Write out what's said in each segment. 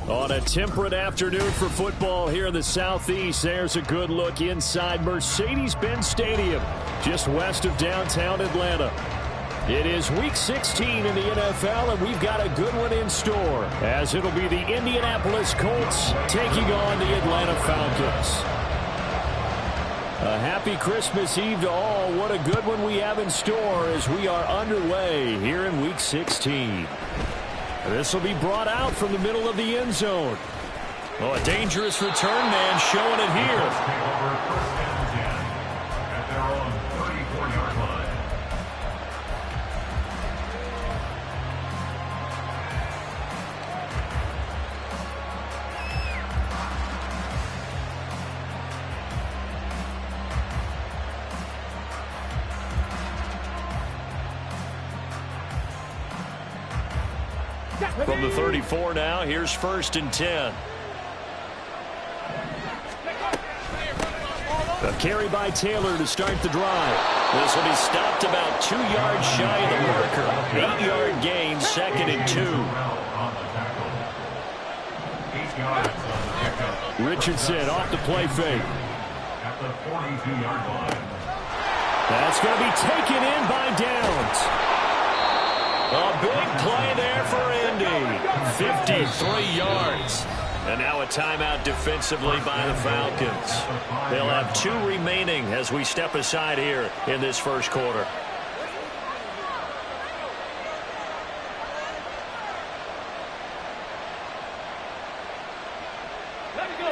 On a temperate afternoon for football here in the Southeast, there's a good look inside Mercedes-Benz Stadium, just west of downtown Atlanta. It is Week 16 in the NFL, and we've got a good one in store, as it'll be the Indianapolis Colts taking on the Atlanta Falcons. A happy Christmas Eve to all. What a good one we have in store as we are underway here in Week 16. This will be brought out from the middle of the end zone. Oh, a dangerous return man showing it here. From the 34 now, here's 1st and 10. A carry by Taylor to start the drive. This will be stopped about 2 yards shy of the marker. 8-yard gain, 2nd and 2. Richardson off the play fake. At the 42-yard line. That's going to be taken in by Downs. A big play there for Indy. 53 yards. And now a timeout defensively by the Falcons. They'll have 2 remaining as we step aside here in this first quarter.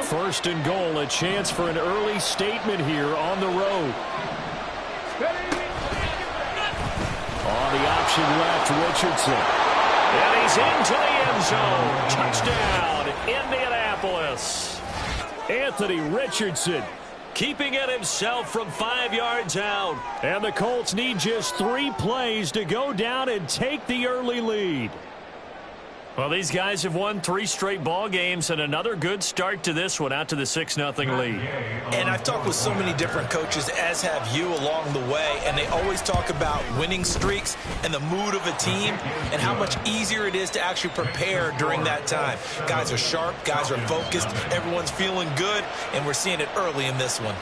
First and goal, a chance for an early statement here on the road. On the option left, Richardson. And he's into the end zone. Touchdown, Indianapolis. Anthony Richardson keeping it himself from 5 yards out. And the Colts need just 3 plays to go down and take the early lead. Well, these guys have won 3 straight ball games and another good start to this one out to the 6-0 lead. And I've talked with so many different coaches, as have you, along the way, and they always talk about winning streaks and the mood of a team and how much easier it is to actually prepare during that time. Guys are sharp, guys are focused, everyone's feeling good, and we're seeing it early in this one.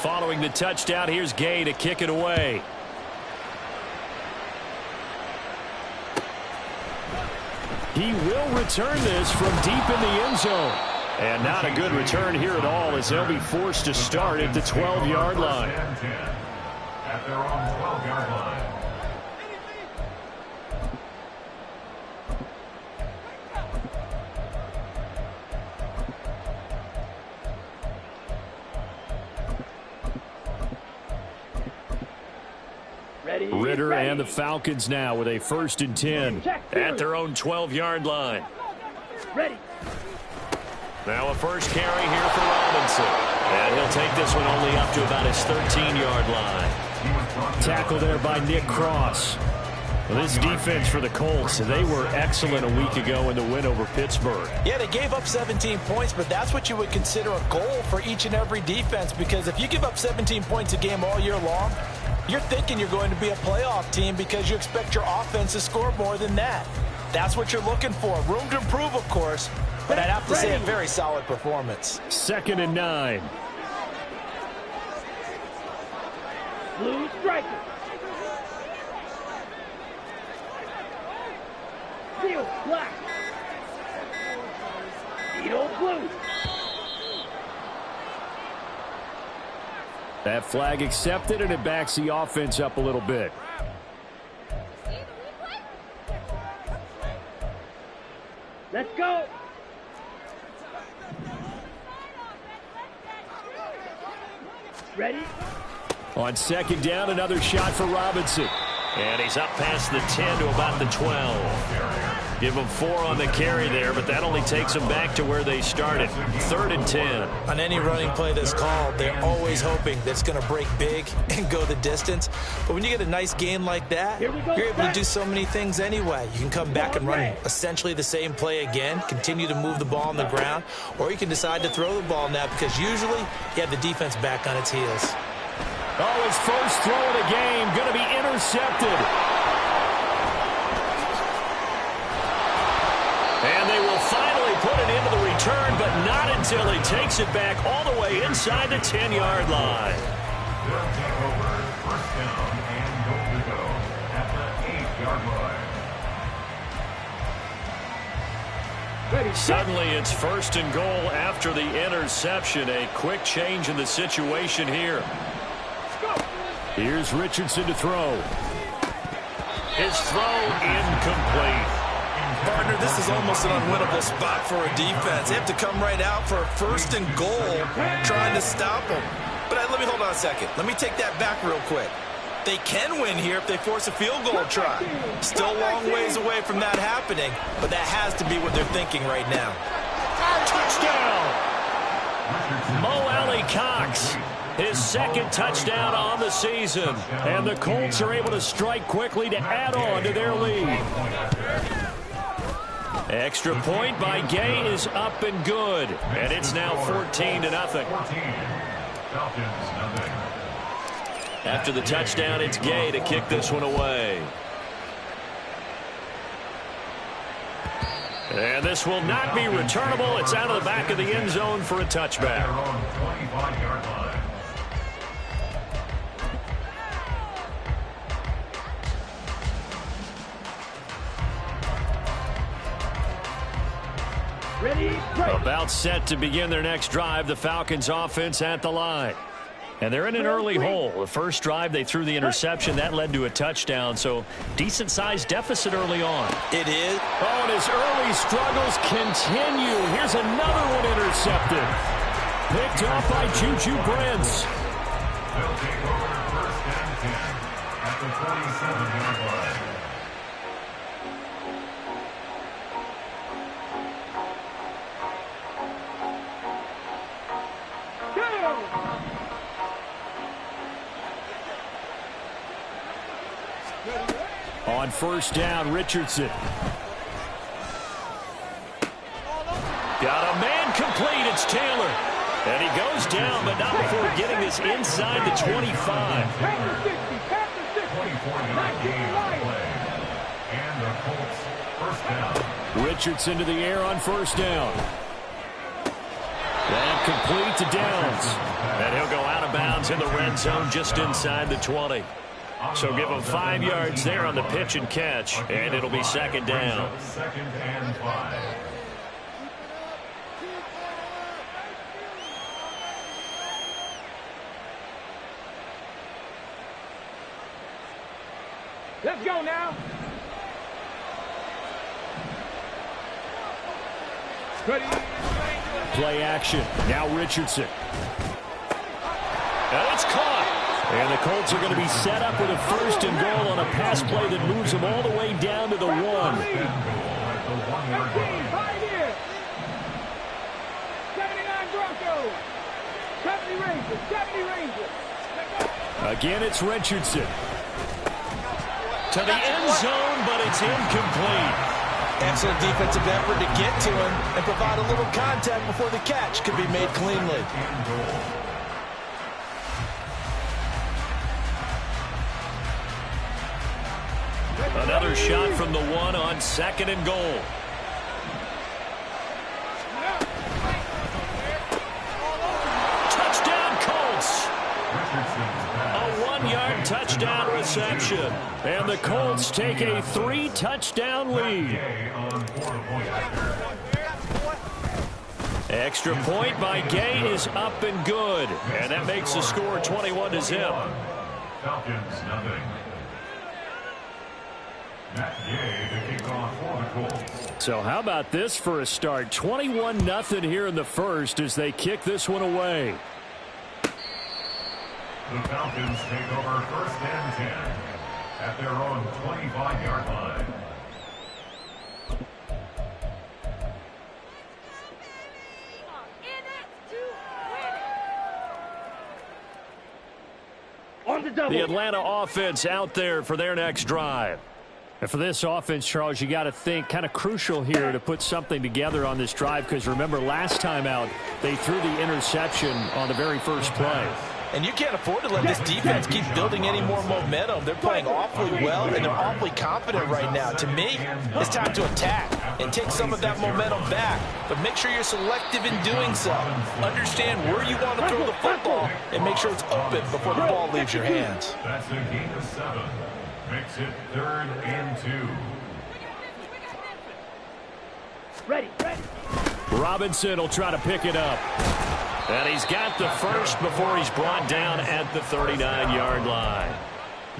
Following the touchdown, here's Gay to kick it away. He will return this from deep in the end zone. And not a good return here at all as they'll be forced to start at the 12-yard line. At their own 12-yard line. Ritter and the Falcons now with a 1st and 10 at their own 12-yard line. Now a first carry here for Robinson. And he'll take this one only up to about his 13-yard line. Tackle there by Nick Cross. Well, this defense for the Colts, they were excellent a week ago in the win over Pittsburgh. Yeah, they gave up 17 points, but that's what you would consider a goal for each and every defense, because if you give up 17 points a game all year long, you're thinking you're going to be a playoff team because you expect your offense to score more than that. That's what you're looking for. Room to improve, of course, but I'd have to say a very solid performance. 2nd and 9. Blue striker. Steel black. Steel blue. That flag accepted, and it backs the offense up a little bit. Let's go. Ready? On 2nd down, another shot for Robinson. And he's up past the 10 to about the 12. Give them 4 on the carry there, but that only takes them back to where they started. 3rd and 10. On any running play that's called, they're always hoping that it's going to break big and go the distance. But when you get a nice gain like that, you're able to do so many things anyway. You can come back and run essentially the same play again, continue to move the ball on the ground, or you can decide to throw the ball now because usually you have the defense back on its heels. Oh, his first throw of the game going to be intercepted. And they will finally put it into the return, but not until he takes it back all the way inside the 10-yard line. They'll take over 1st down and goal to go at the 8-yard line. Ready. Suddenly it's 1st and goal after the interception. A quick change in the situation here. Here's Richardson to throw. His throw incomplete. Partner, this is almost an unwinnable spot for a defense. They have to come right out for a 1st and goal trying to stop them. But let me hold on a second. Let me take that back real quick. They can win here if they force a field goal try. Still a long ways away from that happening, but that has to be what they're thinking right now. Touchdown! Mo Alley-Cox, his 2nd touchdown on the season. And the Colts are able to strike quickly to add on to their lead. Extra point by Gay is up and good. And it's now 14-0. After the touchdown, it's Gay to kick this one away. And this will not be returnable. It's out of the back of the end zone for a touchback. Ready. About set to begin their next drive, the Falcons offense at the line. And they're in an early hole. The first drive, they threw the interception. That led to a touchdown, so decent-sized deficit early on. It is. Oh, and his early struggles continue. Here's another one intercepted. Picked off by Juju Brents. They'll take over 1st and 10 at the 47-yard line. On 1st down, Richardson. Got a man complete. It's Taylor. And he goes down, but not before getting this inside the 25. 24-yard gain on the play. And the Colts 1st down. Richardson to the air on 1st down. And complete to Downs. And he'll go out of bounds in the red zone just inside the 20. So give him 5 yards there on the pitch and catch, and it'll be 2nd down. 2nd and 5. Let's go now. Ready. Play action. Now Richardson. And it's caught. And the Colts are going to be set up with a 1st and goal on a pass play that moves them all the way down to the 1. 5 here. 79 Broncos. 70 Rangers. 70 Rangers. Again, it's Richardson. To the end zone, but it's incomplete. Excellent defensive effort to get to him and provide a little contact before the catch could be made cleanly. Another shot from the 1 on 2nd and goal. Touchdown, Colts. A 1-yard touchdown reception. And the Colts take a 3-touchdown lead. Extra point by Gay is up and good. And that makes the score 21-0. Falcons, nothing. Matt Gay to kick off for the Colts. So how about this for a start? 21-0 here in the first as they kick this one away. The Falcons take over 1st and 10 at their own 25-yard line. The Atlanta offense out there for their next drive. And for this offense, Charles, you got to think kind of crucial here to put something together on this drive, because remember last time out they threw the interception on the very first play. And you can't afford to let this defense keep building any more momentum. They're playing awfully well, and they're awfully confident right now. To me, it's time to attack and take some of that momentum back. But make sure you're selective in doing so. Understand where you want to throw the football and make sure it's open before the ball leaves your hands. That's a gain of 7. Makes it 3rd and 2. Ready. Robinson will try to pick it up. And he's got the first before he's brought down at the 39-yard line.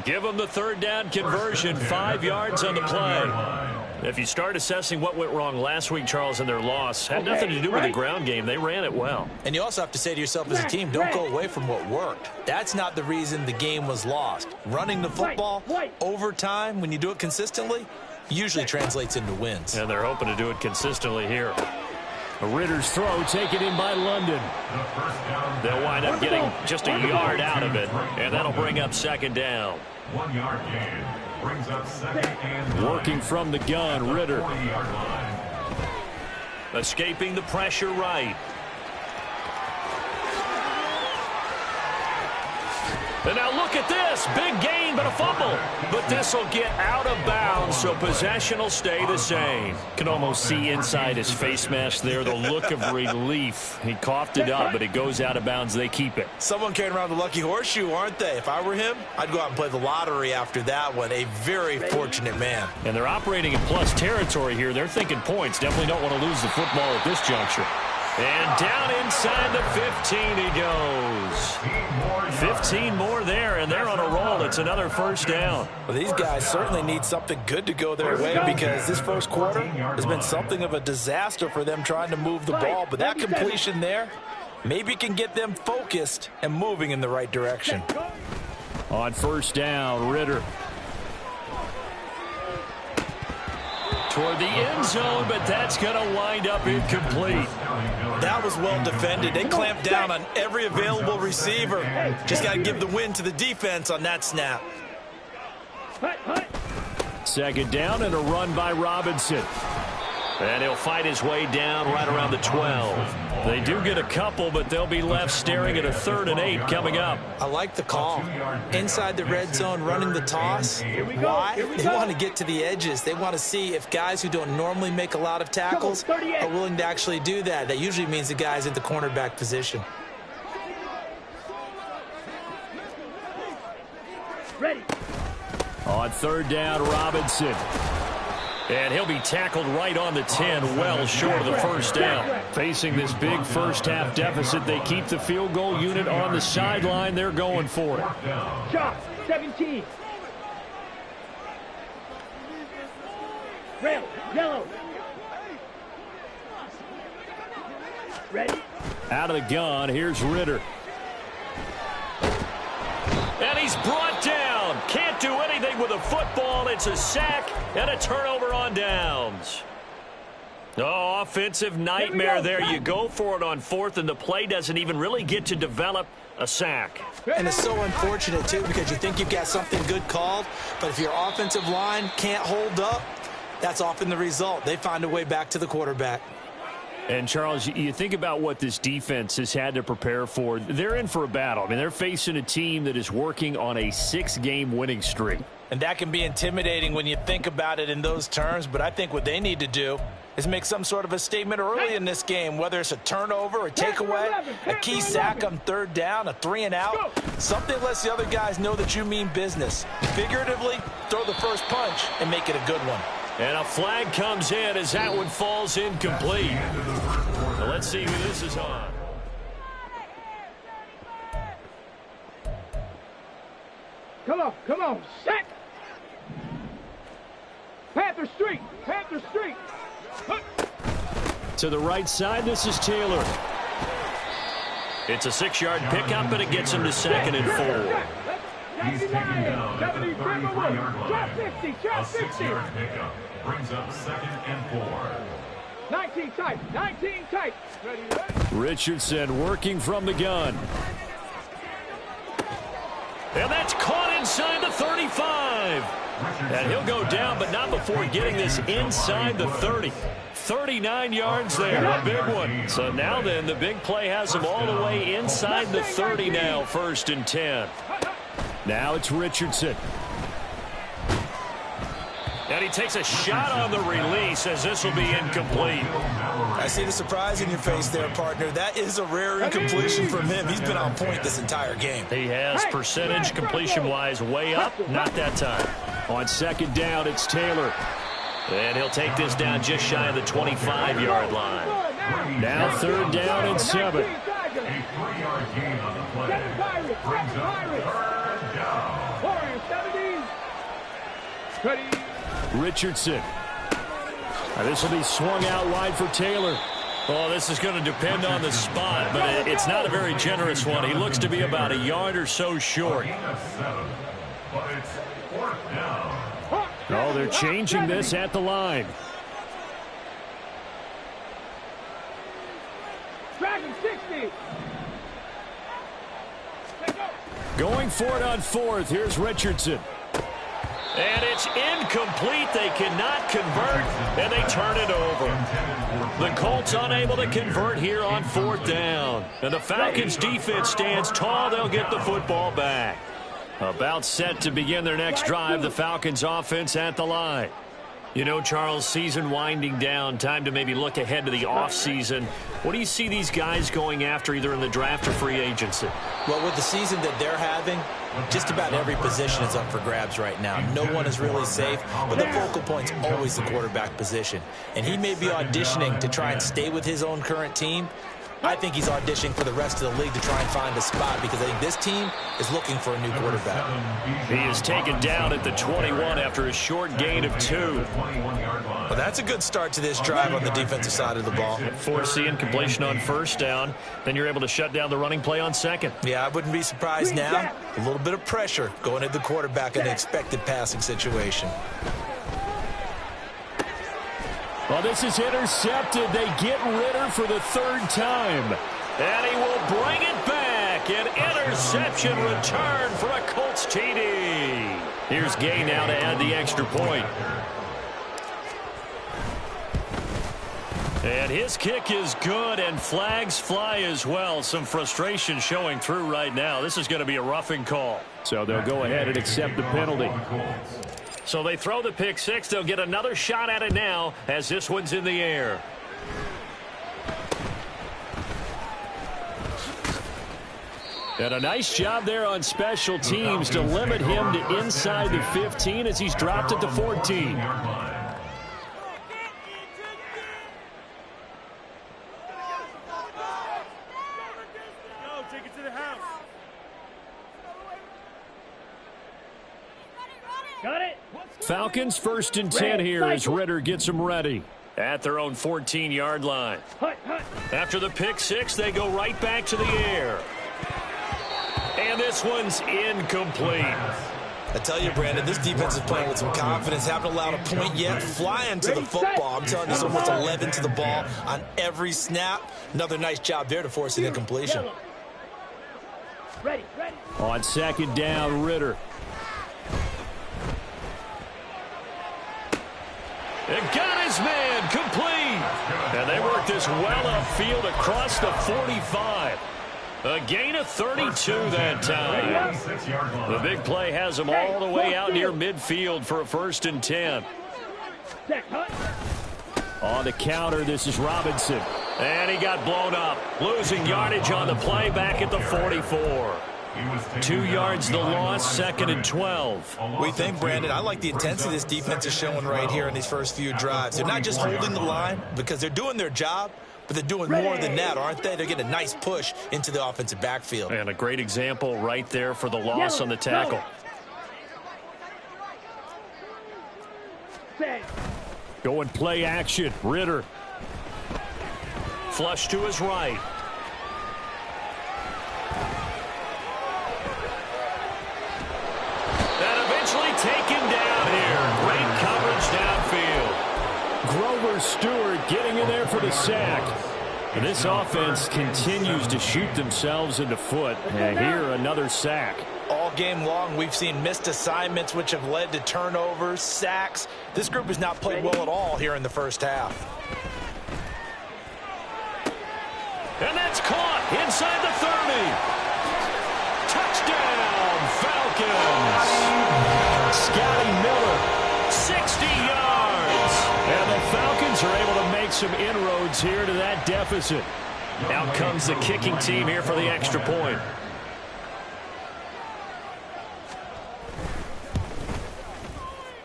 Give him the 3rd down conversion, 5 yards on the play. If you start assessing what went wrong last week, Charles, in their loss, had nothing to do with the ground game. They ran it well. And you also have to say to yourself as a team, don't go away from what worked. That's not the reason the game was lost. Running the football over time, when you do it consistently, usually translates into wins. And they're hoping to do it consistently here. Ritter's throw taken in by London. They'll wind up getting just a yard out of it, and that'll bring up 2nd down. 1 yard gain brings up 2nd and 9. Working from the gun, Ritter. 40-yard line. Escaping the pressure right. And now look at this. Big gain, but a fumble. But this will get out of bounds, so possession will stay the same. Can almost see inside his face mask there the look of relief. He coughed it up, but it goes out of bounds. They keep it. Someone carrying around the lucky horseshoe, aren't they? If I were him, I'd go out and play the lottery after that one. A very fortunate man. And they're operating in plus territory here. They're thinking points. Definitely don't want to lose the football at this juncture. And down inside the 15 he goes. 15 more there, and they're on a roll. It's another 1st down. Well, these guys certainly need something good to go their way, because this first quarter has been something of a disaster for them trying to move the ball. But that completion there maybe can get them focused and moving in the right direction. On 1st down, Ritter. Toward the end zone, but that's going to wind up incomplete. That was well defended. They clamped down on every available receiver. Just got to give the win to the defense on that snap. 2nd down and a run by Robinson. And he'll fight his way down right around the 12. They do get a couple, but they'll be left staring at a 3rd and 8 coming up. I like the call. Inside the red zone, running the toss. Why? They want to get to the edges. They want to see if guys who don't normally make a lot of tackles are willing to actually do that. That usually means the guy's in the cornerback position. Ready. On 3rd down, Robinson. And he'll be tackled right on the 10, well short of the 1st down. Facing this big first-half deficit, they keep the field goal unit on the sideline. They're going for it. Shot, 17. Red, yellow. Ready. Out of the gun, here's Ritter. And he's brought down. Can't do anything with a football. It's a sack and a turnover on downs. Oh, offensive nightmare there. You go for it on 4th, and the play doesn't even really get to develop a sack. And it's so unfortunate, too, because you think you've got something good called, but if your offensive line can't hold up, that's often the result. They find a way back to the quarterback. And, Charles, you think about what this defense has had to prepare for. They're in for a battle. I mean, they're facing a team that is working on a 6-game winning streak. And that can be intimidating when you think about it in those terms, but I think what they need to do is make some sort of a statement early in this game, whether it's a turnover, a takeaway, a key sack on 3rd down, a 3 and out, something lets the other guys know that you mean business. Figuratively, throw the first punch and make it a good one. And a flag comes in as that one falls incomplete. Now let's see who this is on. Come on, set. Panther Street, Panther Street. To the right side, this is Taylor. It's a 6-yard pickup, and it gets him to 2nd and 4. He's taken down at the 33-yard line. Drop 50, drop 50. A 6-yard pickup brings up 2nd and 4. 19 tight. Ready. Richardson working from the gun. And that's caught inside the 35. And he'll go down, but not before getting this inside the 30. 39 yards there, a big one. So now then, the big play has him all the way inside the 30 now, 1st and 10. Now it's Richardson. And he takes a shot on the release as this will be incomplete. I see the surprise in your face there, partner. That is a rare incompletion from him. He's been on point this entire game. He has percentage completion-wise way up, not that time. On 2nd down, it's Taylor. And he'll take this down just shy of the 25-yard line. Now 3rd down and 7. A 3-yard gain on the play. Brings up 3rd down. Richardson. This will be swung out wide for Taylor. Oh, this is going to depend on the spot, but it's not a very generous one. He looks to be about a yard or so short. But it's 4th down. Oh, they're changing this at the line. Dragon 60. Going for it on 4th. Here's Richardson. And it's incomplete. They cannot convert, and they turn it over. The Colts unable to convert here on 4th down. And the Falcons defense stands tall. They'll get the football back. About set to begin their next drive, the Falcons offense at the line. You know, Charles, season winding down, time to maybe look ahead to the offseason. What do you see these guys going after either in the draft or free agency? Well, with the season that they're having, just about every position is up for grabs right now. No one is really safe, but the focal point's always the quarterback position. And he may be auditioning to try and stay with his own current team. I think he's auditioning for the rest of the league to try and find a spot because I think this team is looking for a new quarterback. He is taken down at the 21 after a short gain of 2. Well, that's a good start to this drive on the defensive side of the ball. Forcing completion on 1st down. Then you're able to shut down the running play on 2nd. Yeah, I wouldn't be surprised now. A little bit of pressure going at the quarterback in an expected passing situation. Well, this is intercepted. They get Ritter for the 3rd time. And he will bring it back. An interception return for a Colts TD. Here's Gay now to add the extra point. And his kick is good, and flags fly as well. Some frustration showing through right now. This is going to be a roughing call. So they'll go ahead and accept the penalty. So they throw the pick 6. They'll get another shot at it now as this one's in the air. And a nice job there on special teams to limit him to inside the 15 as he's dropped at the 14. Falcons 1st and 10 here as Ritter gets them ready. At their own 14-yard line. After the pick 6, they go right back to the air. And this one's incomplete. I tell you, Brandon, this defense is playing with some confidence. Haven't allowed a point yet. Flying to the football. I'm telling you, it's almost 11 to the ball on every snap. Another nice job there to force an incompletion. Ready. On 2nd down, Ritter. It got his man complete. And they work this well upfield across the 45. A gain of 32 that time. The big play has him all the way out near midfield for a 1st and 10. On the counter, this is Robinson. And he got blown up. Losing yardage on the play back at the 44. 2 yards the loss, 2nd and 12. We think, Brandon, I like the intensity this defense is showing right here in these first few drives. They're not just holding the line because they're doing their job, but they're doing more than that, aren't they? They're getting a nice push into the offensive backfield. And a great example right there for the loss on the tackle. Going play action. Ritter. Flush to his right. Taken down here. Great coverage downfield. Grover Stewart getting in there for the sack. And this offense continues to shoot themselves in the foot. And here, another sack. All game long, we've seen missed assignments, which have led to turnovers, sacks. This group has not played well at all here in the first half. And that's caught inside the 30. Touchdown, Falcons. Scotty Miller, 60 yards. And the Falcons are able to make some inroads here to that deficit. Out comes the kicking team here for the extra point.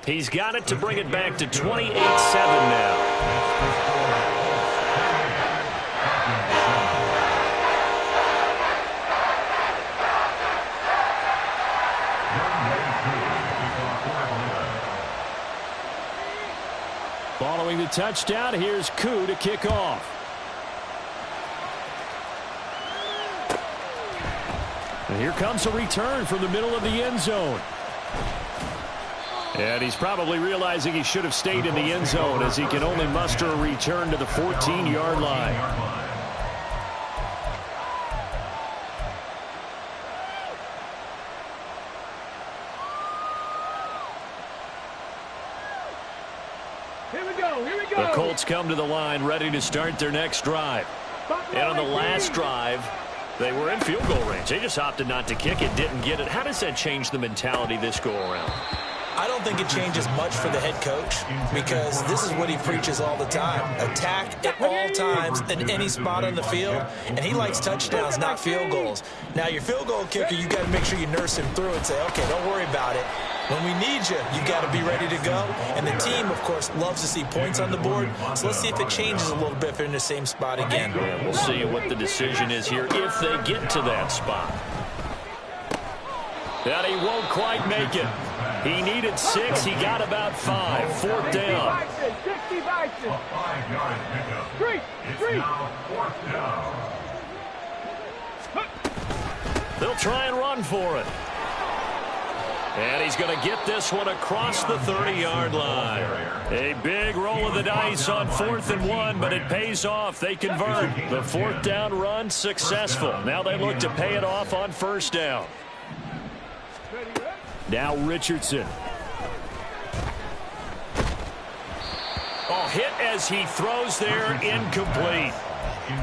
He's got it to bring it back to 28-7 now. Following the touchdown, here's Koo to kick off. And here comes a return from the middle of the end zone. And he's probably realizing he should have stayed in the end zone as he can only muster a return to the 14-yard line. Here we go, here we go. The Colts come to the line ready to start their next drive. And on the last drive, they were in field goal range. They just opted not to kick it, didn't get it. How does that change the mentality this go-around? I don't think it changes much for the head coach because this is what he preaches all the time. Attack at all times in any spot on the field, and he likes touchdowns, not field goals. Now, your field goal kicker, you got to make sure you nurse him through and say, okay, don't worry about it. When we need you, you got to be ready to go. And the team, of course, loves to see points on the board. So let's see if it changes a little bit if they're in the same spot again. Yeah, we'll see what the decision is here if they get to that spot. And he won't quite make it. He needed 6. He got about 5. 4th down. 60 Bison. A 5-yard pickup. Three. It's now 4th down. They'll try and run for it. And he's going to get this one across the 30-yard line. A big roll of the dice on 4th and 1, but it pays off. They convert. The 4th down run successful. Now they look to pay it off on 1st down. Now Richardson. Oh, hit as he throws there, incomplete.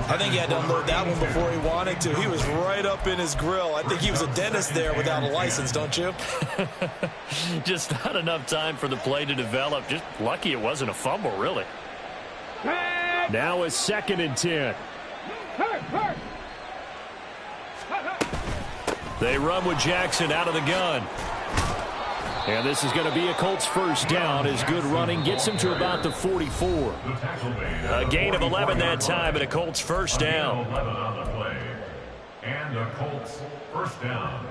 I think he had to unload that one before he wanted to. He was right up in his grill. I think he was a dentist there without a license, don't you? Just not enough time for the play to develop. Just lucky it wasn't a fumble, really. Now a 2nd and 10. They run with Jackson out of the gun. And this is going to be a Colts 1st down as good running gets him to about the 44. A gain of 11 that time and a Colts 1st down. 11 on the play. And a Colts 1st down.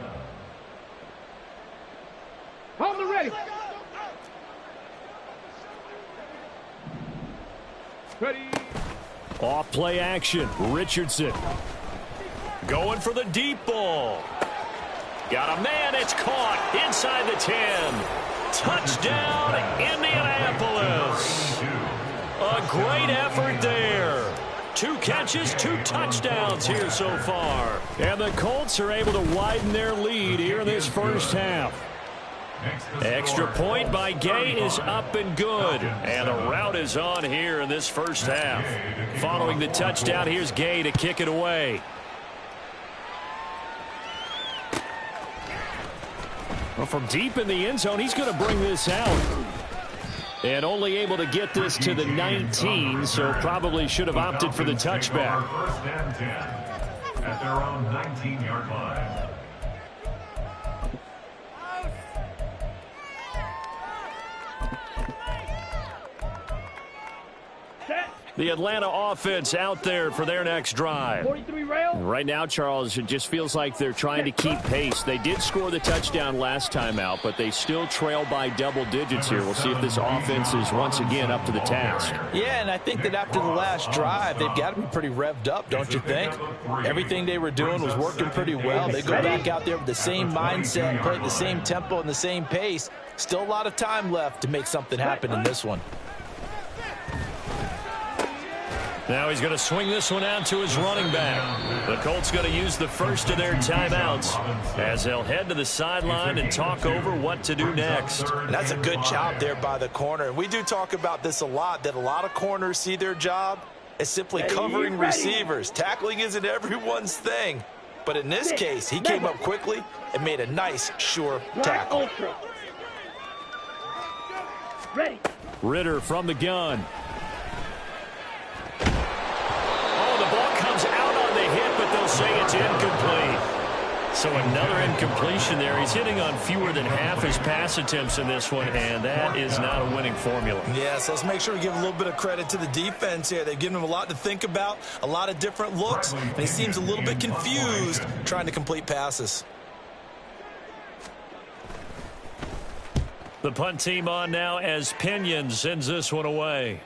Hold the ready. Ready. Off play action. Richardson. Going for the deep ball. Got a man, it's caught inside the 10. Touchdown, Indianapolis. A great effort there. 2 catches, 2 touchdowns here so far. And the Colts are able to widen their lead here in this first half. Extra point by Gay is up and good. And the route is on here in this first half. Following the touchdown, here's Gay to kick it away. Well, from deep in the end zone, he's going to bring this out. And only able to get this to the 19, so probably should have opted for the touchback. 1st and 10 at their own 19-yard line. The Atlanta offense out there for their next drive. 43 rail. Right now, Charles, it just feels like they're trying to keep pace. They did score the touchdown last time out, but they still trail by double digits here. We'll see if this offense is once again up to the task. Yeah, and I think that after the last drive, they've got to be pretty revved up, don't you think? Everything they were doing was working pretty well. They go back out there with the same mindset, play at the same tempo and the same pace. Still a lot of time left to make something happen in this one. Now he's going to swing this one out to his running back. The Colts going to use the first of their timeouts as they'll head to the sideline and talk over what to do next. And that's a good job there by the corner. And we do talk about this a lot, that a lot of corners see their job as simply covering receivers. Tackling isn't everyone's thing. But in this case, he came up quickly and made a nice, sure tackle. Ready. Ritter from the gun. Oh, the ball comes out on the hit, but they'll say it's incomplete. So another incompletion there. He's hitting on fewer than half his pass attempts in this one, and that is not a winning formula. Yes, let's make sure we give a little bit of credit to the defense here. They've given him a lot to think about, a lot of different looks, and he seems a little bit confused trying to complete passes. The punt team on now as Pinion sends this one away.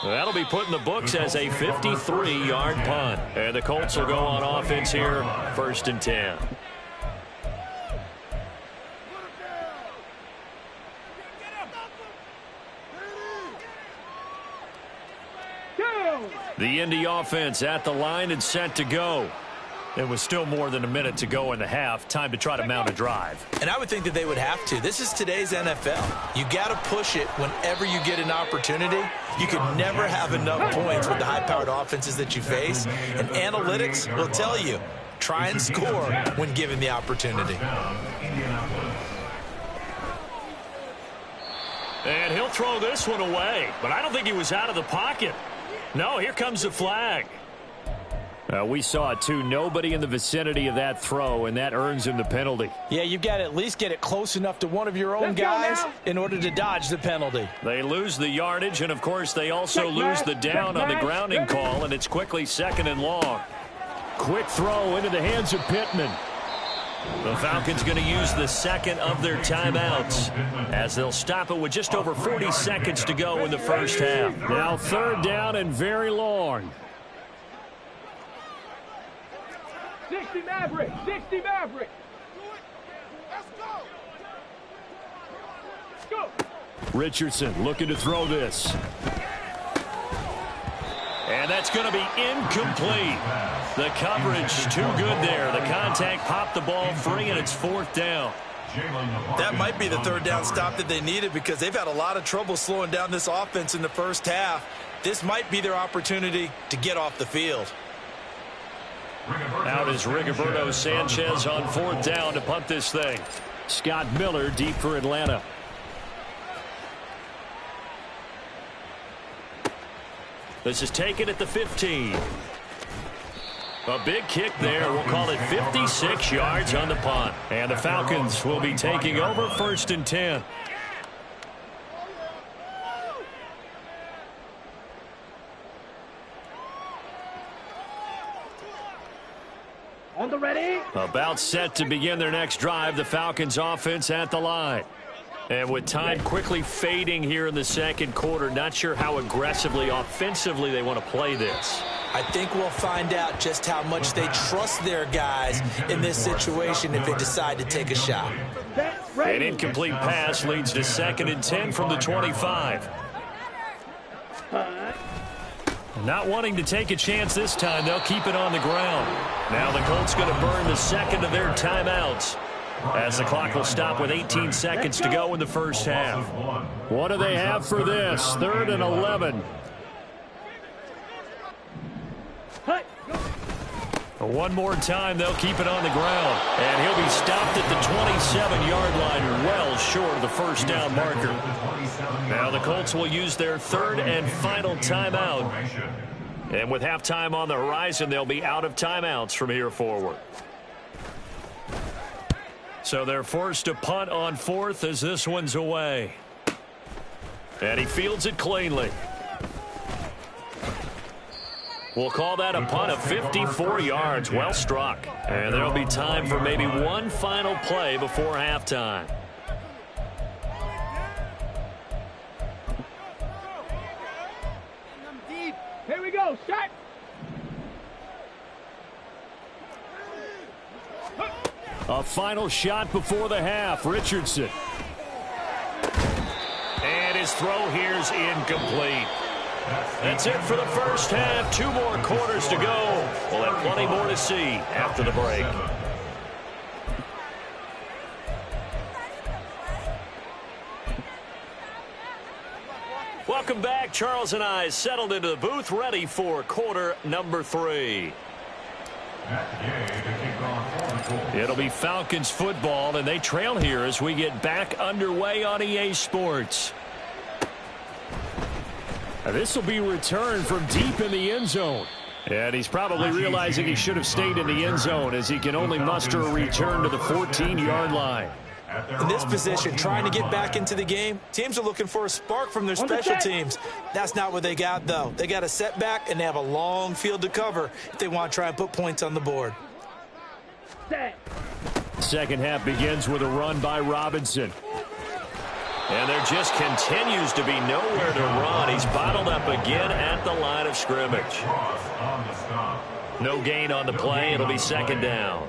That'll be put in the books as a 53-yard punt. And the Colts will go on offense here, 1st and 10. The Indy offense at the line and set to go. It was still more than a minute to go in the half. Time to try to mount a drive. And I would think that they would have to. This is today's NFL. You got to push it whenever you get an opportunity. You can never have enough points with the high-powered offenses that you face. And analytics will tell you, try and score when given the opportunity. And he'll throw this one away. But I don't think he was out of the pocket. No, here comes the flag. We saw it, too. Nobody in the vicinity of that throw, and that earns him the penalty. Yeah, you've got to at least get it close enough to one of your own guys in order to dodge the penalty. They lose the yardage, and, of course, they also lose the down on the grounding call, and it's quickly 2nd and long. Quick throw into the hands of Pittman. The Falcons going to use the second of their timeouts as they'll stop it with just over 40 seconds to go in the first half. Now 3rd down and very long. 60 Maverick. 60 Maverick. Let's go. Richardson looking to throw this. And that's going to be incomplete. The coverage too good there. The contact popped the ball free, and it's 4th down. That might be the 3rd down stop that they needed because they've had a lot of trouble slowing down this offense in the first half. This might be their opportunity to get off the field. Out is Rigoberto Sanchez on 4th down to punt this thing. Scott Miller deep for Atlanta. This is taken at the 15. A big kick there. We'll call it 56 yards on the punt. And the Falcons will be taking over 1st and 10. On the ready. About set to begin their next drive. The Falcons offense at the line. And with time quickly fading here in the 2nd quarter, not sure how aggressively, offensively they want to play this. I think we'll find out just how much they trust their guys in this situation if they decide to take a shot. An incomplete pass leads to 2nd and 10 from the 25. Not wanting to take a chance this time, they'll keep it on the ground. Now the Colts going to burn the 2nd of their timeouts as the clock will stop with 18 seconds to go in the first half. What do they have for this? 3rd and 11. One more time, they'll keep it on the ground. And he'll be stopped at the 27-yard line, well short of the 1st down marker. Now the Colts will use their 3rd and final timeout. And with halftime on the horizon, they'll be out of timeouts from here forward. So they're forced to punt on 4th as this one's away. And he fields it cleanly. We'll call that a punt of 54 yards. Well struck. And there'll be time for maybe one final play before halftime. Here we go. Shot. A final shot before the half. Richardson. And his throw here's incomplete. That's it for the first half. 2 more quarters to go. We'll have plenty more to see after the break. Welcome back. Charles and I settled into the booth, ready for quarter number 3. It'll be Falcons football, and they trail here as we get back underway on EA Sports. Now, this will be returned from deep in the end zone. And he's probably realizing he should have stayed in the end zone as he can only muster a return to the 14-yard line. In this position, trying to get back into the game, teams are looking for a spark from their special teams. That's not what they got, though. They got a setback, and they have a long field to cover if they want to try and put points on the board. Second half begins with a run by Robinson. And there just continues to be nowhere to run. He's bottled up again at the line of scrimmage. No gain on the play. It'll be second down.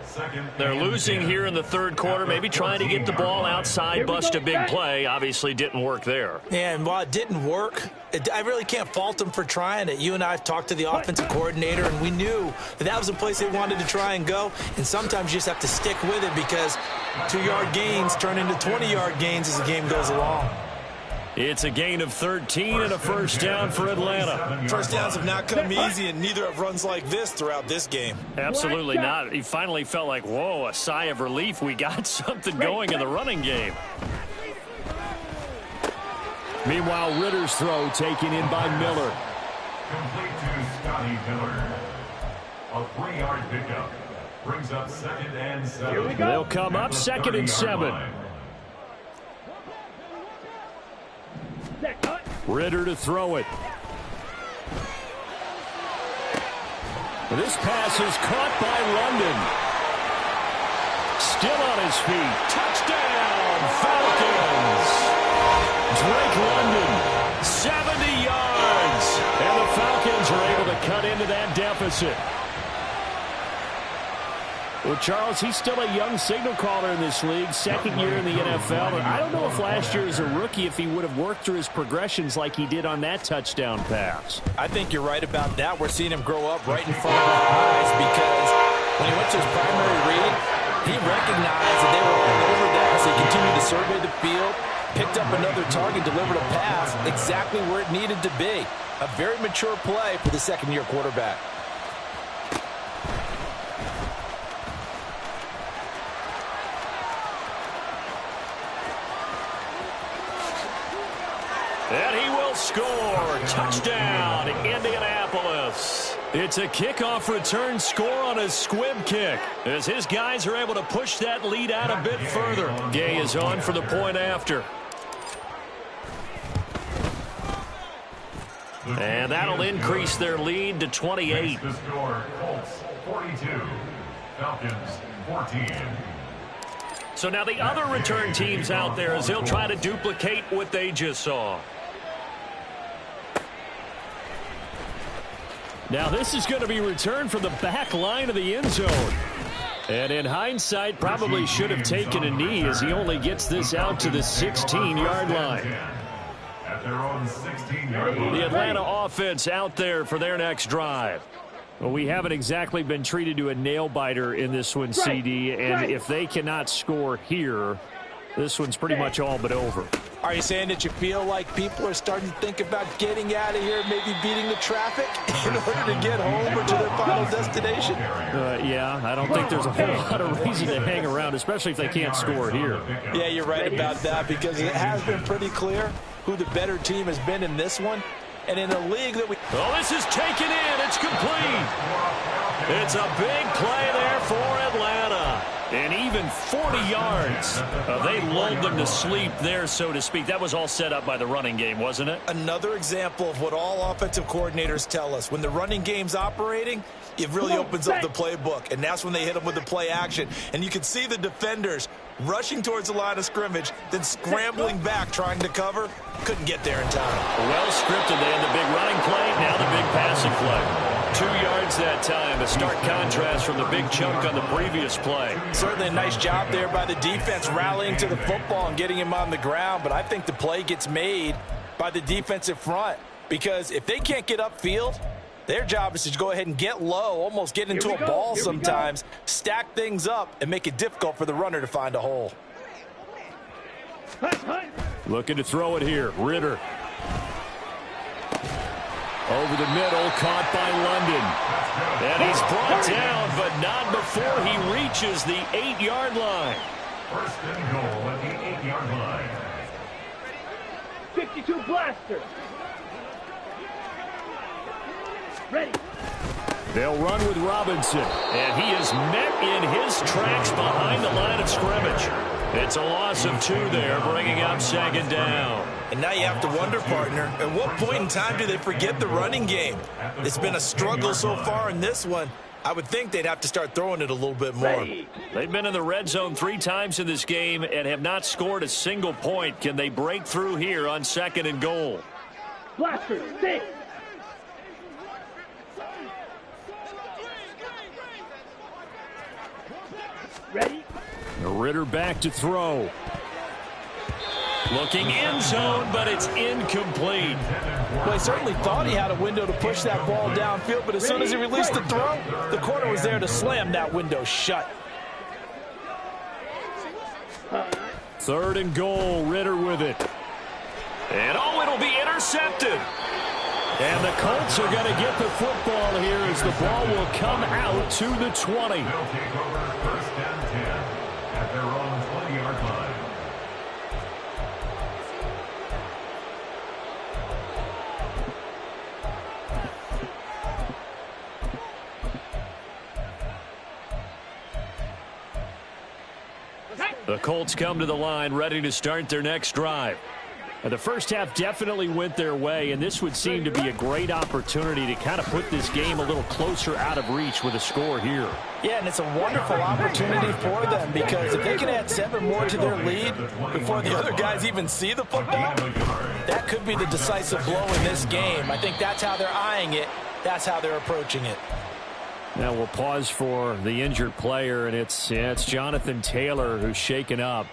They're losing here in the third quarter, maybe trying to get the ball outside, bust a big play. Obviously didn't work there. Yeah, and while it didn't work, I really can't fault them for trying it. You and I have talked to the offensive coordinator, and we knew that was the place they wanted to try and go. And sometimes you just have to stick with it because 2-yard gains turn into 20-yard gains as the game goes along. It's a gain of 13 and a first down for Atlanta. First downs have not come easy, and neither have runs like this throughout this game. Absolutely not. He finally felt like, whoa, a sigh of relief. We got something going in the running game. Meanwhile, Ritter's throw taken in by Miller. Complete to Scotty Miller. A 3-yard pickup. Brings up 2nd and 7. They'll come up 2nd and 7. Ritter to throw it. This pass is caught by London. Still on his feet. Touchdown, Falcons. Drake London, 70 yards. And the Falcons are able to cut into that deficit. Well, Charles, he's still a young signal caller in this league, 2nd year in the NFL. And I don't know if last year as a rookie, if he would have worked through his progressions like he did on that touchdown pass. I think you're right about that. We're seeing him grow up right in front of our eyes because when he went to his primary read, he recognized that they were all over that. So he continued to survey the field, picked up another target, delivered a pass exactly where it needed to be. A very mature play for the 2nd-year quarterback. And he will score. Touchdown, Indianapolis. It's a kickoff return score on a squib kick as his guys are able to push that lead out a bit further. Gay is on for the point after. And that'll increase their lead to 28. The score, Colts 42, Falcons 14. So now the other return teams out there as they'll try to duplicate what they just saw. Now this is going to be returned from the back line of the end zone. And in hindsight, probably should have taken a knee as he only gets this out to the 16-yard line. At their own 16-yard line. The Atlanta offense out there for their next drive. Well, we haven't exactly been treated to a nail-biter in this one, CD, and if they cannot score here, this one's pretty much all but over. Are you saying that you feel like people are starting to think about getting out of here, maybe beating the traffic in order to get home or to their final destination? Yeah, I don't think there's a whole lot of reason to hang around, especially if they can't score here. Yeah, you're right about that because it has been pretty clear who the better team has been in this one. And in a league that we... Oh, this is taken in. It's complete. It's a big play there for Atlanta. And even 40 yards. They lulled them to sleep there, so to speak. That was all set up by the running game, wasn't it? Another example of what all offensive coordinators tell us. When the running game's operating, it really opens up the playbook. And that's when they hit them with the play action. And you can see the defenders rushing towards the line of scrimmage, then scrambling back trying to cover. Couldn't get there in time. Well scripted. They had the big running play, now the big passing play. 2 yards that time, a stark contrast from the big chunk on the previous play. Certainly a nice job there by the defense rallying to the football and getting him on the ground, but I think the play gets made by the defensive front, because if they can't get upfield, their job is to go ahead and get low, almost get into a ball sometimes, stack things up, and make it difficult for the runner to find a hole. Looking to throw it here. Ridder. Over the middle, caught by London. And he's brought down, but not before he reaches the 8-yard line. First and goal at the 8-yard line. 52 blaster. Ready. They'll run with Robinson, and he is met in his tracks behind the line of scrimmage. It's a loss of 2 there, bringing up second down. And now you have to wonder, partner, at what point in time do they forget the running game? It's been a struggle so far in this one. I would think they'd have to start throwing it a little bit more. They've been in the red zone 3 times in this game and have not scored a single point. Can they break through here on second and goal? Blaster, stay. Ready? Ridder back to throw. Looking end zone, but it's incomplete. Well, he certainly thought he had a window to push that ball downfield, but as soon as he released the throw, the corner was there to slam that window shut. Third and goal, Ridder with it. And it'll be intercepted. And the Colts are going to get the football here as the ball will come out to the 20. They'll take over first and 10 at their own 20-yard line. The Colts come to the line ready to start their next drive. And the first half definitely went their way, and this would seem to be a great opportunity to kind of put this game a little closer out of reach with a score here. Yeah, and it's a wonderful opportunity for them, because if they can add 7 more to their lead before the other guys even see the football, that could be the decisive blow in this game. I think that's how they're eyeing it. That's how they're approaching it. Now we'll pause for the injured player, and it's Jonathan Taylor who's shaken up.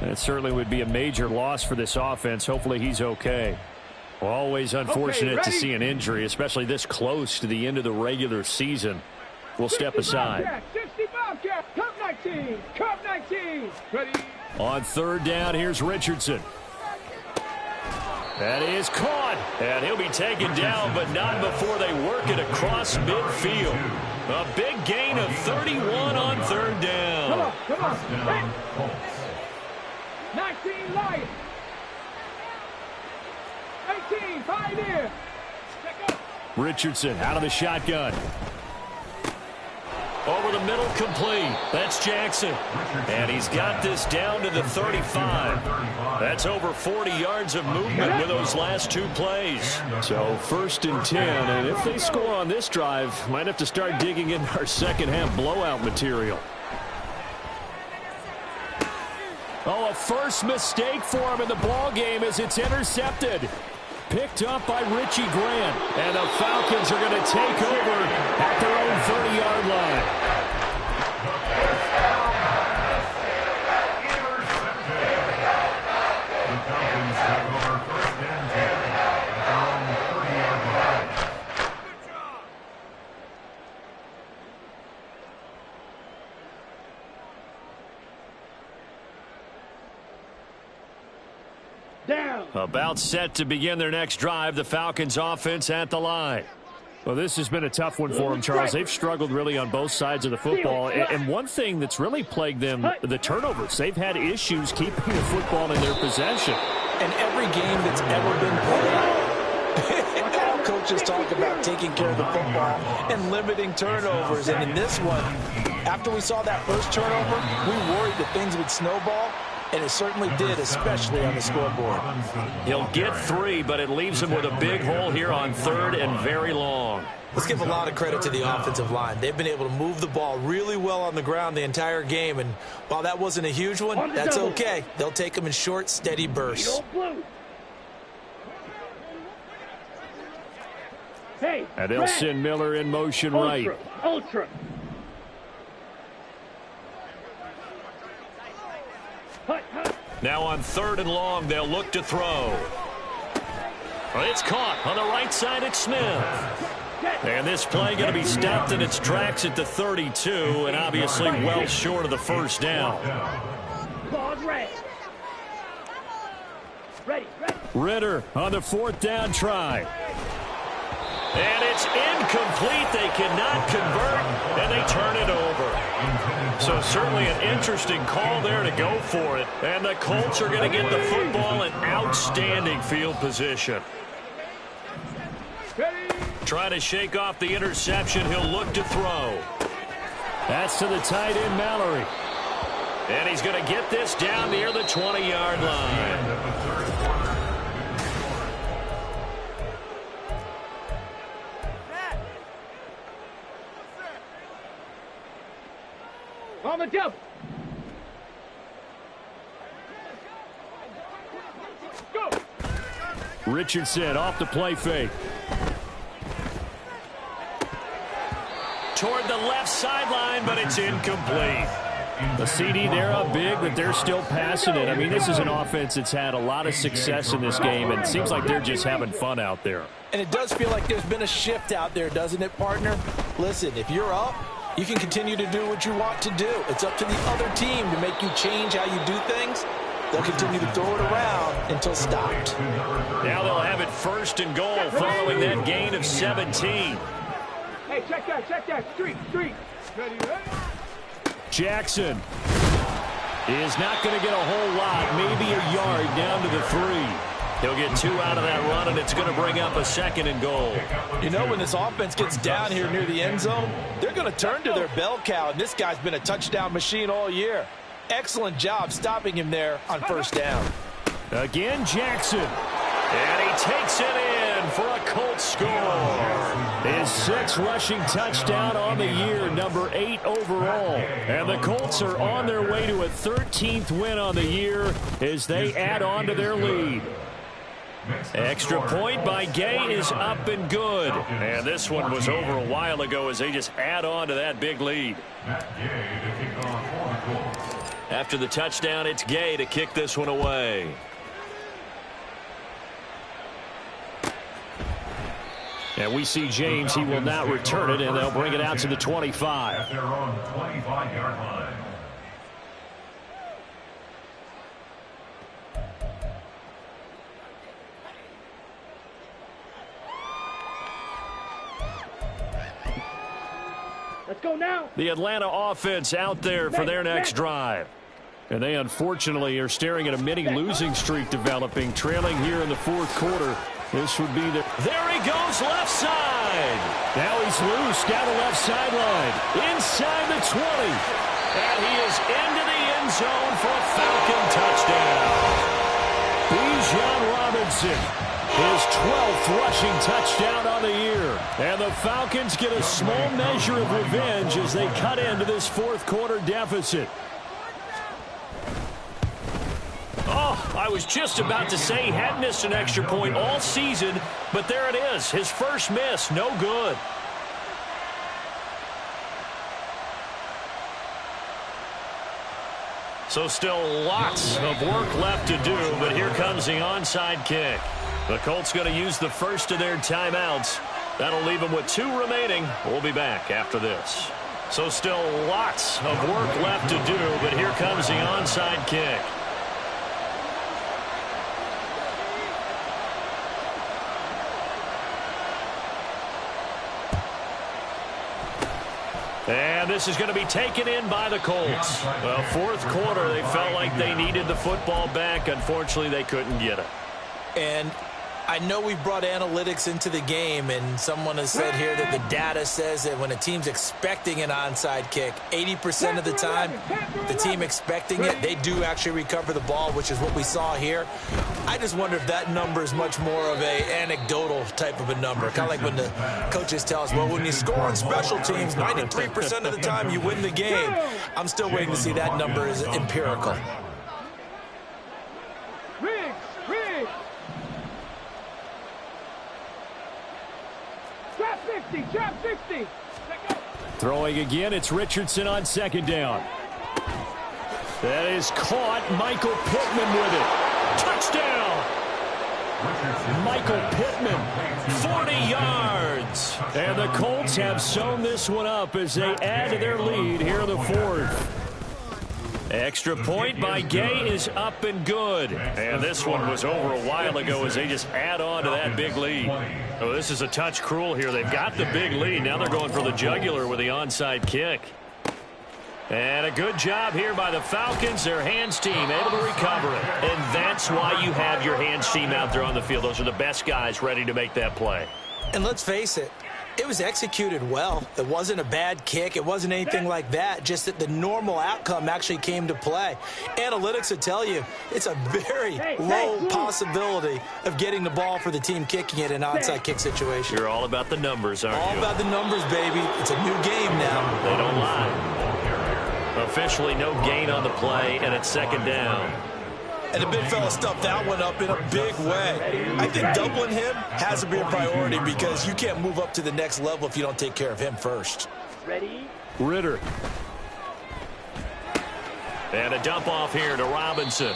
And it certainly would be a major loss for this offense. Hopefully he's okay. Well, always unfortunate to see an injury, especially this close to the end of the regular season. We'll step aside. 60 Bobcat, Cup 19, Cup 19. Ready. On third down, here's Richardson. That is caught, and he'll be taken down, but not before they work it across midfield. A big gain of 31 on third down. Come on. Hey. 19 Lions. 18 Pioneer. Richardson out of the shotgun. Over the middle, complete. That's Jackson. And he's got this down to the 35. That's over 40 yards of movement with those last 2 plays. So first and 10, and if they score on this drive, might have to start digging into our second half blowout material. Oh, a first mistake for him in the ball game as it's intercepted. Picked up by Richie Grant. And the Falcons are going to take over at their own 30-yard line. The Falcons take over first and 10 at their own 30-yard line. Down. About set to begin their next drive, the Falcons offense at the line. Well, this has been a tough one for them, Charles. They've struggled really on both sides of the football. And one thing that's really plagued them, the turnovers. They've had issues keeping the football in their possession. And every game that's ever been played, coaches talk about taking care of the football and limiting turnovers. And in this one, after we saw that first turnover, we worried that things would snowball. And it certainly did, especially on the scoreboard. He'll get 3, but it leaves him with a big hole here on third and very long. Let's give a lot of credit to the offensive line. They've been able to move the ball really well on the ground the entire game. And while that wasn't a huge one, that's okay. They'll take them in short, steady bursts. Hey, and they'll send Miller in motion right. Ultra. Now on third and long, they'll look to throw. It's caught on the right side at Smith. And this play going to be stopped in its tracks at the 32, and obviously well short of the first down. Ritter on the 4th down try. And it's incomplete. They cannot convert, and they turn it over. So certainly an interesting call there to go for it. And the Colts are going to get the football in outstanding field position. Trying to shake off the interception. He'll look to throw. That's to the tight end, Mallory. And he's going to get this down near the 20-yard line. On the double. Go. Richardson off the play fake. Toward the left sideline, but it's incomplete. The CD, they're up big, but they're still passing it. I mean, this is an offense that's had a lot of success in this game, and it seems like they're just having fun out there. And it does feel like there's been a shift out there, doesn't it, partner? Listen, if you're up, you can continue to do what you want to do. It's up to the other team to make you change how you do things. They'll continue to throw it around until stopped. Now they'll have it 1st and goal following that gain of 17. Hey, check that. Street. Ready? Jackson is not going to get a whole lot, maybe a yard down to the 3. He'll get 2 out of that run, and it's going to bring up a 2nd and goal. You know, when this offense gets down here near the end zone, they're going to turn to their bell cow, and this guy's been a touchdown machine all year. Excellent job stopping him there on 1st down. Again, Jackson. And he takes it in for a Colts score. His 6th rushing touchdown on the year, number 8 overall. And the Colts are on their way to a 13th win on the year as they add on to their lead. Extra point by Gay is up and good. And this one was over a while ago as they just add on to that big lead. After the touchdown, it's Gay to kick this one away. And we see James. He will not return it, and they'll bring it out to the 25. At their own 25-yard line. Let's go now. The Atlanta offense out there for their next drive. And they unfortunately are staring at a mini losing streak developing, trailing here in the 4th quarter. This would be the... There he goes, left side. Now he's loose down the left sideline. Inside the 20. And he is into the end zone for a Falcon touchdown. Bijan Robinson, his 12th rushing touchdown on the year. And the Falcons get a small measure of revenge as they cut into this 4th quarter deficit. Oh, I was just about to say he had missed an extra point all season, but there it is. His first miss, no good. So still lots of work left to do, but here comes the onside kick. The Colts going to use the first of their timeouts. That'll leave them with 2 remaining. We'll be back after this. So still lots of work left to do, but here comes the onside kick. And this is going to be taken in by the Colts. Well, 4th quarter, they felt like they needed the football back. Unfortunately, they couldn't get it. And I know we brought analytics into the game, and someone has said here that the data says that when a team's expecting an onside kick, 80% of the time, the team expecting it, they do actually recover the ball, which is what we saw here. I just wonder if that number is much more of a anecdotal type of a number. Kind of like when the coaches tell us, well, when you score on special teams, 93% of the time you win the game. I'm still waiting to see that number is empirical. Riggs. Trap 60. Throwing again, it's Richardson on 2nd down. That is caught. Michael Pittman with it. Touchdown! Michael Pittman, 40 yards. And the Colts have sewn this one up as they add to their lead here in the fourth. Extra point by Gay is up and good. And this one was over a while ago as they just add on to that big lead. Oh, this is a touch cruel here. They've got the big lead. Now they're going for the jugular with the onside kick. And a good job here by the Falcons. Their hands team able to recover it. And that's why you have your hands team out there on the field. Those are the best guys ready to make that play. And let's face it, it was executed well. It wasn't a bad kick. It wasn't anything like that. Just that the normal outcome actually came to play. Analytics will tell you it's a very low possibility of getting the ball for the team kicking it in an onside kick situation. You're all about the numbers, aren't you? All about the numbers, baby. It's a new game now. They don't lie. Officially no gain on the play, and it's second down. And the big fella stuffed that one up in a big way. I think doubling him has to be a priority because you can't move up to the next level if you don't take care of him first. Ready? Ritter. And a dump off here to Robinson.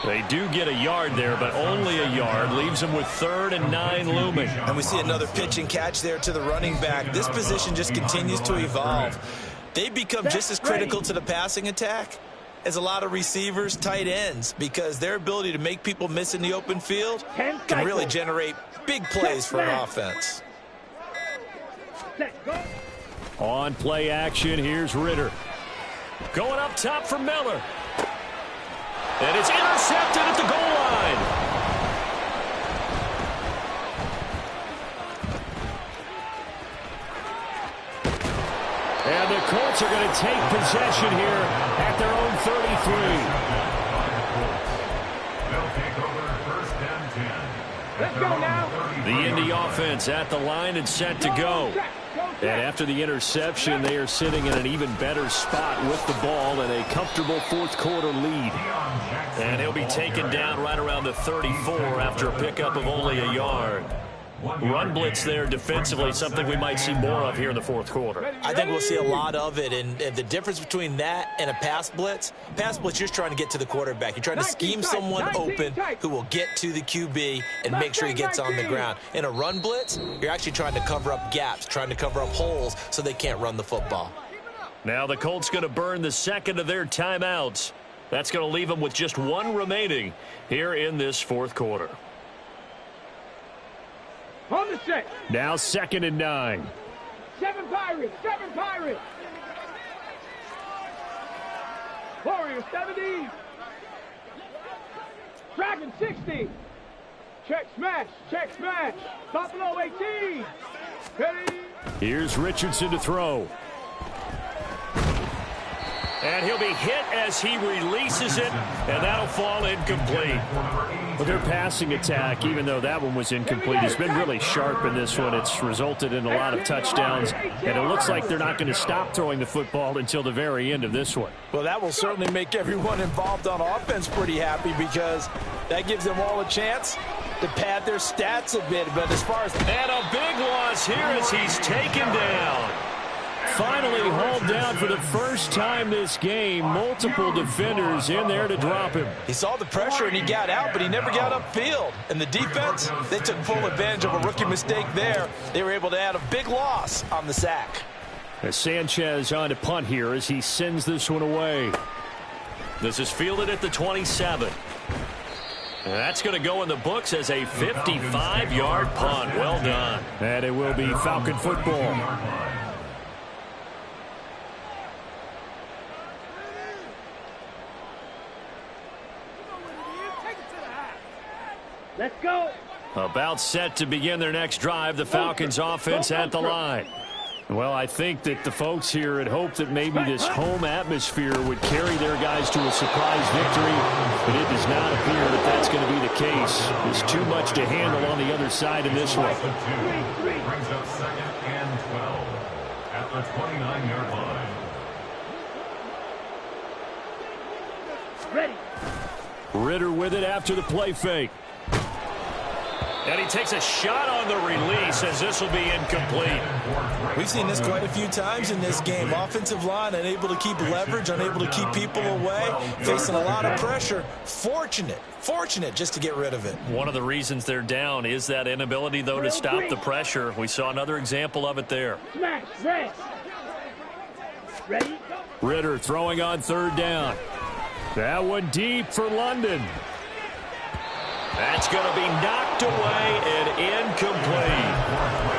They do get a yard there, but only a yard. Leaves them with 3rd and 9 looming. And we see another pitch and catch there to the running back. This position just continues to evolve. They become just as critical to the passing attack as a lot of receivers, tight ends, because their ability to make people miss in the open field can really generate big plays for an offense. On play action, here's Ritter. Going up top for Miller. And it's intercepted at the goal line. And the Colts are going to take possession here at their own 33. Let's go now. The Indy offense at the line and set to go. And after the interception, they are sitting in an even better spot with the ball and a comfortable fourth quarter lead. And he'll be taken down right around the 34 after a pickup of only a yard. Run blitz there defensively, something we might see more of here in the fourth quarter. I think we'll see a lot of it, and the difference between that and a pass blitz, you're just trying to get to the quarterback. You're trying to scheme someone open who will get to the QB and make sure he gets on the ground. In a run blitz, you're actually trying to cover up gaps, trying to cover up holes so they can't run the football. Now the Colts going to burn the second of their timeouts. That's going to leave them with just one remaining here in this fourth quarter. On the set. Now 2nd and 9. 7 Pirates. 7 Pirates. Warriors 70. Dragon 60. Check smash. Check smash. Buffalo 18. Ready. Here's Richardson to throw. And he'll be hit as he releases it, and that'll fall incomplete. But their passing attack, even though that one was incomplete, has been really sharp in this one. It's resulted in a lot of touchdowns, and it looks like they're not going to stop throwing the football until the very end of this one. Well, that will certainly make everyone involved on offense pretty happy because that gives them all a chance to pad their stats a bit. But as far as... And a big loss here as he's taken down. Finally hauled down for the first time this game. Multiple defenders in there to drop him. He saw the pressure and he got out, but he never got upfield. And the defense, they took full advantage of a rookie mistake there. They were able to add a big loss on the sack. As Sanchez on to punt here as he sends this one away. This is fielded at the 27. And that's going to go in the books as a 55-yard punt. Well done. And it will be Falcon football. Let's go. About set to begin their next drive, the Falcons offense at the line. Well, I think that the folks here had hoped that maybe this home atmosphere would carry their guys to a surprise victory, but it does not appear that that's going to be the case. There's too much to handle on the other side in this one. Brings up 2nd and 12 at the 29-yard line. Ready. Ritter with it after the play fake. And he takes a shot on the release as this will be incomplete. We've seen this quite a few times in this game. Offensive line unable to keep leverage, unable to keep people away, facing a lot of pressure. Fortunate just to get rid of it. One of the reasons they're down is that inability, though, to stop the pressure. We saw another example of it there. Smash, red. Ready? Ridder throwing on third down. That one deep for London. That's going to be knocked away and incomplete.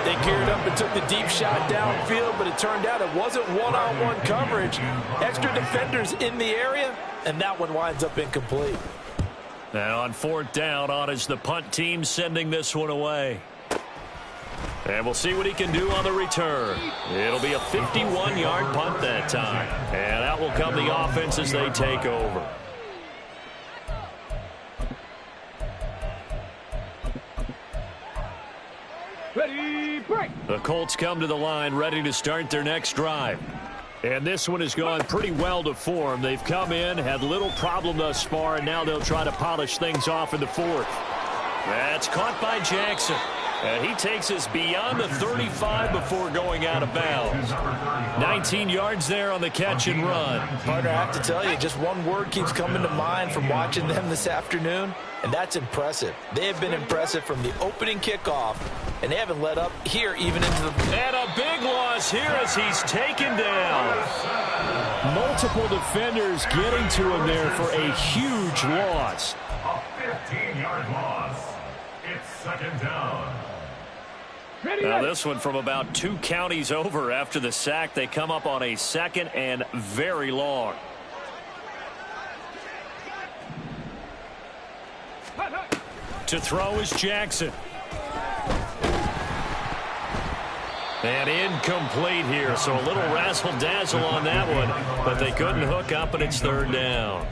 They geared up and took the deep shot downfield, but it turned out it wasn't one-on-one coverage. Extra defenders in the area, and that one winds up incomplete. Now on fourth down, on is the punt team sending this one away. And we'll see what he can do on the return. It'll be a 51-yard punt that time. And out will come the offense as they take over. Ready, break. The Colts come to the line ready to start their next drive. And this one has gone pretty well to form. They've come in, had little problem thus far, and now they'll try to polish things off in the fourth. That's caught by Jackson. And he takes us beyond the 35 before going out of bounds. 19 yards there on the catch and run. Partner, I have to tell you, just one word keeps coming to mind from watching them this afternoon, and that's impressive. They have been impressive from the opening kickoff, and they haven't let up here even into the... And a big loss here as he's taken down. Multiple defenders getting to him there for a huge loss. A 15-yard loss. It's second down. Now this one from about 2 counties over after the sack. They come up on a second and very long. To throw is Jackson. And incomplete here, so a little razzle-dazzle on that one, but they couldn't hook up, and it's third down.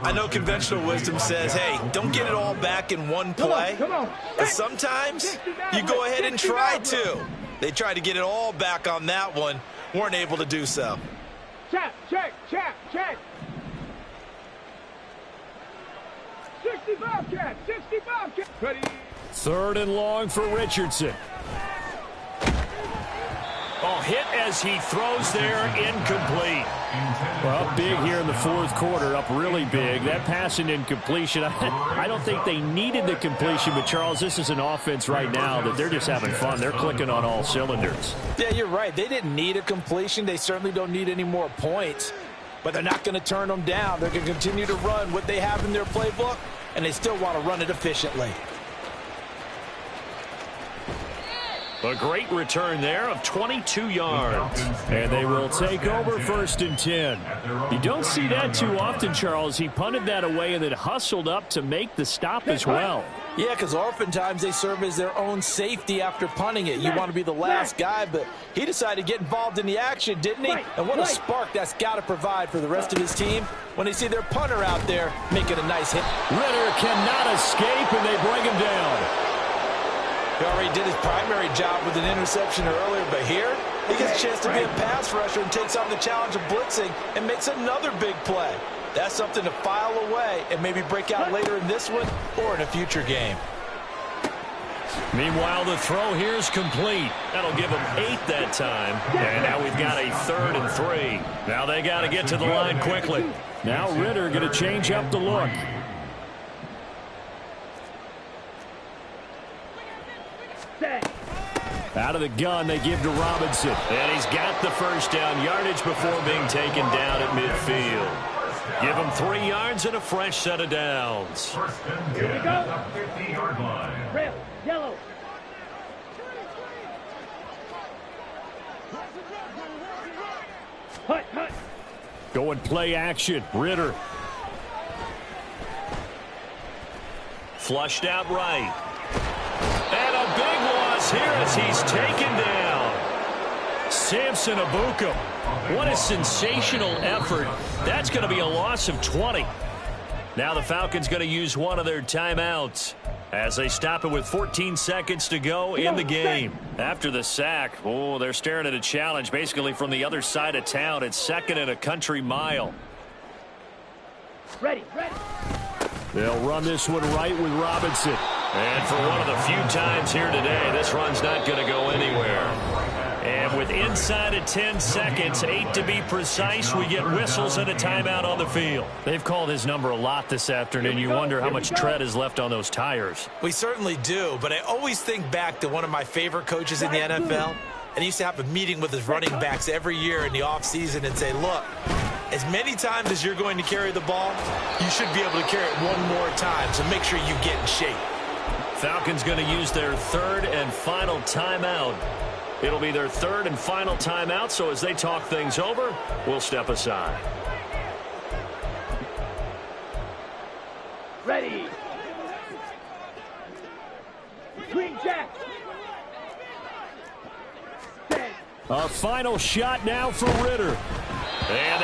I know conventional wisdom says, hey, don't get it all back in one play. Come on. But sometimes you go ahead and try to. They tried to get it all back on that one. Weren't able to do so. Check. 65 cat. Ready. Third and long for Richardson. Oh, hit as he throws there, incomplete. Well, up big here in the fourth quarter, up really big. That pass and incompletion, I don't think they needed the completion, but Charles, this is an offense right now that they're just having fun. They're clicking on all cylinders. Yeah, you're right. They didn't need a completion. They certainly don't need any more points, but they're not going to turn them down. They're going to continue to run what they have in their playbook, and they still want to run it efficiently. A great return there of 22 yards. And they will take over first and 10. You don't see that too often, Charles. He punted that away and then hustled up to make the stop as well. Yeah, because oftentimes they serve as their own safety after punting it. You want to be the last guy, but he decided to get involved in the action, didn't he? And what a spark that's got to provide for the rest of his team when they see their punter out there making a nice hit. Ridder cannot escape, and they bring him down. He already did his primary job with an interception earlier, but here he gets a chance to be a pass rusher and takes on the challenge of blitzing and makes another big play. That's something to file away and maybe break out later in this one or in a future game. Meanwhile, the throw here is complete. That'll give them 8 that time. And now we've got a 3rd and 3. Now they got to get to the line quickly. Now Ridder going to change up the look. Out of the gun, they give to Robinson. And he's got the first down yardage before being taken down at midfield. Give him 3 yards and a fresh set of downs. First and 10 at the 50-yard line. Red, yellow. Hut. Going play action. Ridder. Flushed out right. And a big loss here as he's taken down. Samson Abuka. What a sensational effort. That's going to be a loss of 20. Now the Falcons going to use one of their timeouts as they stop it with 14 seconds to go in the game. After the sack, they're staring at a challenge basically from the other side of town. It's 2nd and a country mile. Ready. They'll run this one right with Robinson. And for one of the few times here today, this run's not going to go anywhere. And with inside of 10 seconds, 8 to be precise, we get whistles and a timeout on the field. They've called his number a lot this afternoon. You wonder how much tread is left on those tires. We certainly do, but I always think back to one of my favorite coaches in the NFL. And he used to have a meeting with his running backs every year in the offseason and say, look, as many times as you're going to carry the ball, you should be able to carry it one more time, so make sure you get in shape. Falcons going to use their third and final timeout. It'll be their third and final timeout, so as they talk things over, we'll step aside. Ready. Green Jack. A final shot now for Ritter. And